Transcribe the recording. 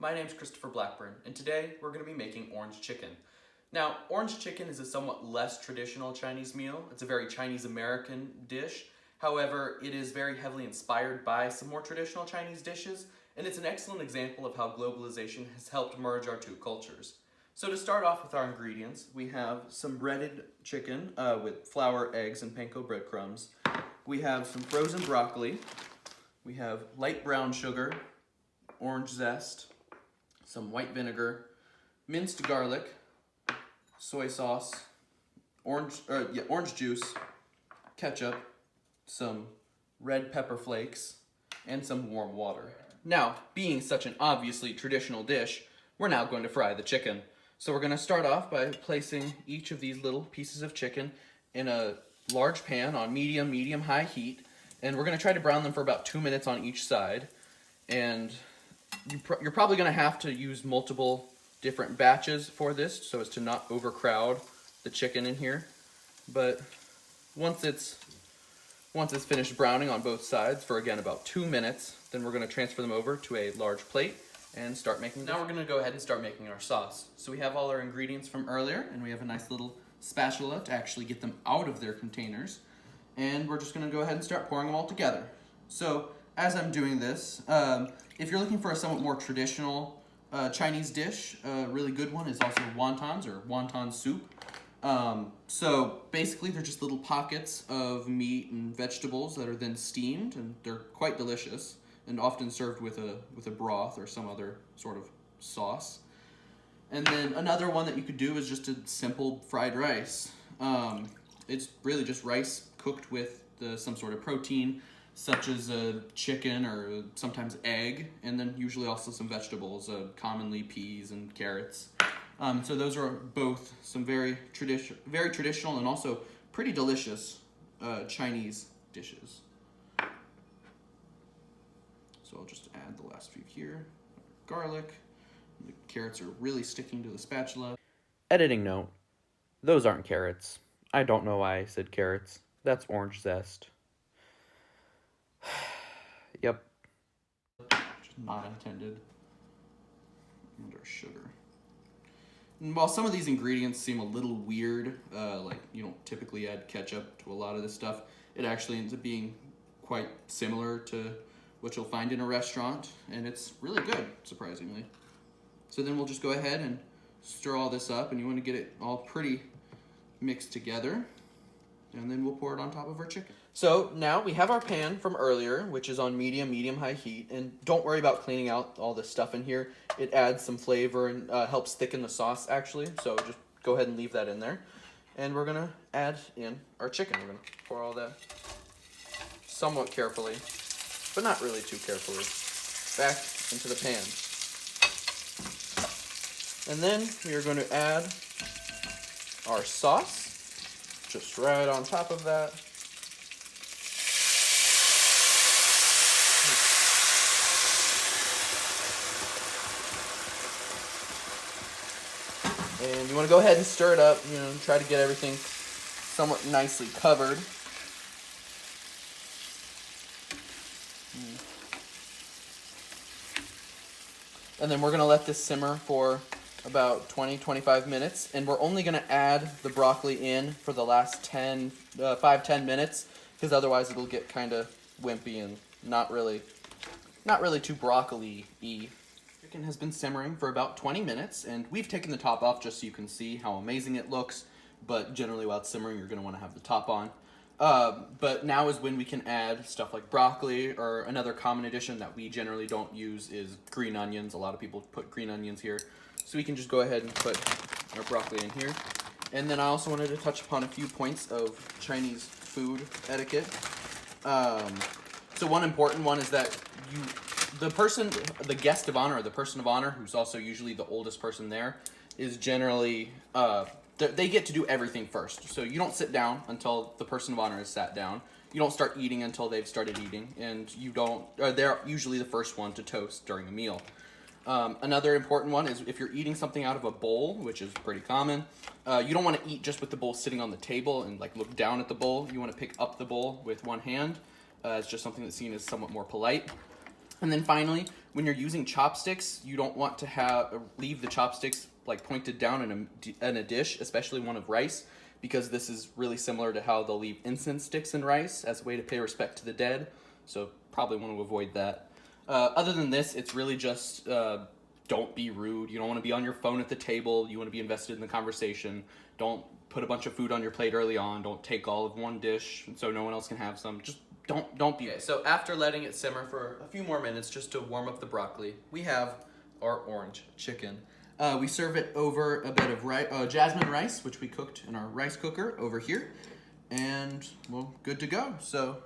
my name's Christopher Blackburn, and today we're going to be making orange chicken. Now, orange chicken is a somewhat less traditional Chinese meal. It's a very Chinese-American dish. However, it is very heavily inspired by some more traditional Chinese dishes, and it's an excellent example of how globalization has helped merge our two cultures. So to start off with our ingredients, we have some breaded chicken with flour, eggs, and panko breadcrumbs. We have some frozen broccoli. We have light brown sugar, orange zest, some white vinegar, minced garlic, soy sauce, orange juice, ketchup, some red pepper flakes, and some warm water. Now, being such an obviously traditional dish, we're now going to fry the chicken. So we're going to start off by placing each of these little pieces of chicken in a large pan on medium-high heat, and we're going to try to brown them for about 2 minutes on each side. And you're probably going to have to use multiple different batches for this so as to not overcrowd the chicken in here. But once it's finished browning on both sides for, again, about 2 minutes, then we're going to transfer them over to a large plate and start making. Now we're going to go ahead and start making our sauce. So we have all our ingredients from earlier, and we have a nice little spatula to actually get them out of their containers. And we're just going to go ahead and start pouring them all together. So as I'm doing this, if you're looking for a somewhat more traditional Chinese dish, a really good one is also wontons or wonton soup. So basically they're just little pockets of meat and vegetables that are then steamed, and they're quite delicious and often served with a broth or some other sort of sauce. And then another one that you could do is just a simple fried rice. It's really just rice cooked with some sort of protein, such as chicken or sometimes egg, and then usually also some vegetables, commonly peas and carrots. So those are both some very traditional and also pretty delicious Chinese dishes. So I'll just add the last few here. Garlic. The carrots are really sticking to the spatula. Editing note, those aren't carrots. I don't know why I said carrots. That's orange zest. Yep. Just not intended. And our sugar. And while some of these ingredients seem a little weird, like you don't typically add ketchup to a lot of this stuff, it actually ends up being quite similar to what you'll find in a restaurant, and it's really good, surprisingly. So then we'll just go ahead and stir all this up, and you want to get it all pretty mixed together, and then we'll pour it on top of our chicken. So now we have our pan from earlier, which is on medium-high heat, and don't worry about cleaning out all this stuff in here. It adds some flavor and helps thicken the sauce, actually, so just go ahead and leave that in there. And we're going to add in our chicken. We're going to pour all that somewhat carefully, but not really too carefully, back into the pan. And then we are going to add our sauce, just right on top of that. And you want to go ahead and stir it up, try to get everything somewhat nicely covered. And then we're going to let this simmer for about 20-25 minutes, and we're only going to add the broccoli in for the last 5-10 minutes, because otherwise it'll get kind of wimpy and not really too broccoli-y. Chicken has been simmering for about 20 minutes, and we've taken the top off just so you can see how amazing it looks, but generally while it's simmering you're going to want to have the top on. But now is when we can add stuff like broccoli, or another common addition that we generally don't use is green onions. A lot of people put green onions here. So we can just go ahead and put our broccoli in here. And then I also wanted to touch upon a few points of Chinese food etiquette. So one important one is that the guest of honor, or the person of honor, who's also usually the oldest person there, is generally, they get to do everything first. So you don't sit down until the person of honor is sat down. You don't start eating until they've started eating, and they're usually the first one to toast during a meal. Another important one is if you're eating something out of a bowl, which is pretty common, you don't want to eat just with the bowl sitting on the table and look down at the bowl. You want to pick up the bowl with one hand. It's just something that's seen as somewhat more polite. And then finally, when you're using chopsticks, you don't want to leave the chopsticks like pointed down in a dish, especially one of rice, because this is really similar to how they'll leave incense sticks in rice as a way to pay respect to the dead. So probably want to avoid that. Other than this, it's really just don't be rude. You don't want to be on your phone at the table. You want to be invested in the conversation. Don't put a bunch of food on your plate early on. Don't take all of one dish so no one else can have some. Just don't be. Okay, so after letting it simmer for a few more minutes just to warm up the broccoli, we have our orange chicken. We serve it over a bed of jasmine rice, which we cooked in our rice cooker over here, and well, good to go. So